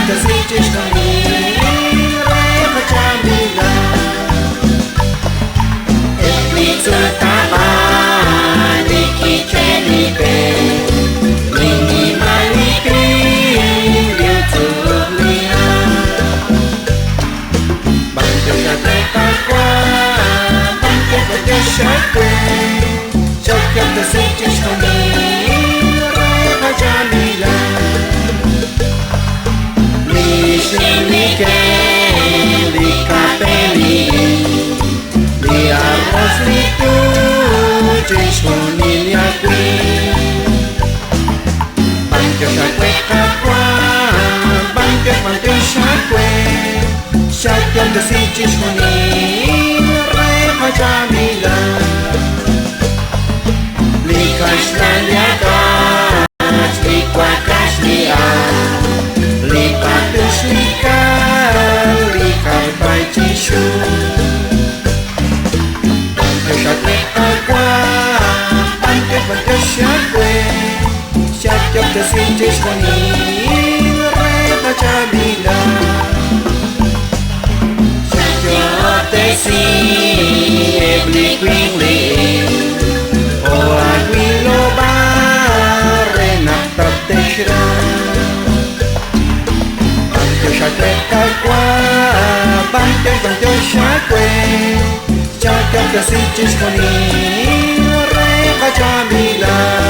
the city coming, Reva Jamila. It's a taba, Niki Chenipe, Lini Malipi, YouTube Lia. Bantu Shate Kakwa, Bantu Kate Shate, Shake the city coming, Reva Jamila. Li capelli, li arroz li tu, disponilia qui. Banque chaque qua, banque chaque de si disponilia, Reva Jamila. Li casla li agas, li quacas li a. Li patus li kar, li karpai tisu. Bantu shakwe akwa, bantu shakwe. Shakwe the sweetest morning, Reva Jamila. Shakwe the sea, ebli kwingli. O aguilo bare naktab teshra. Shakwe kakwa, bantu shakwe. Shakwe the sweetest morning, Reva Jamila.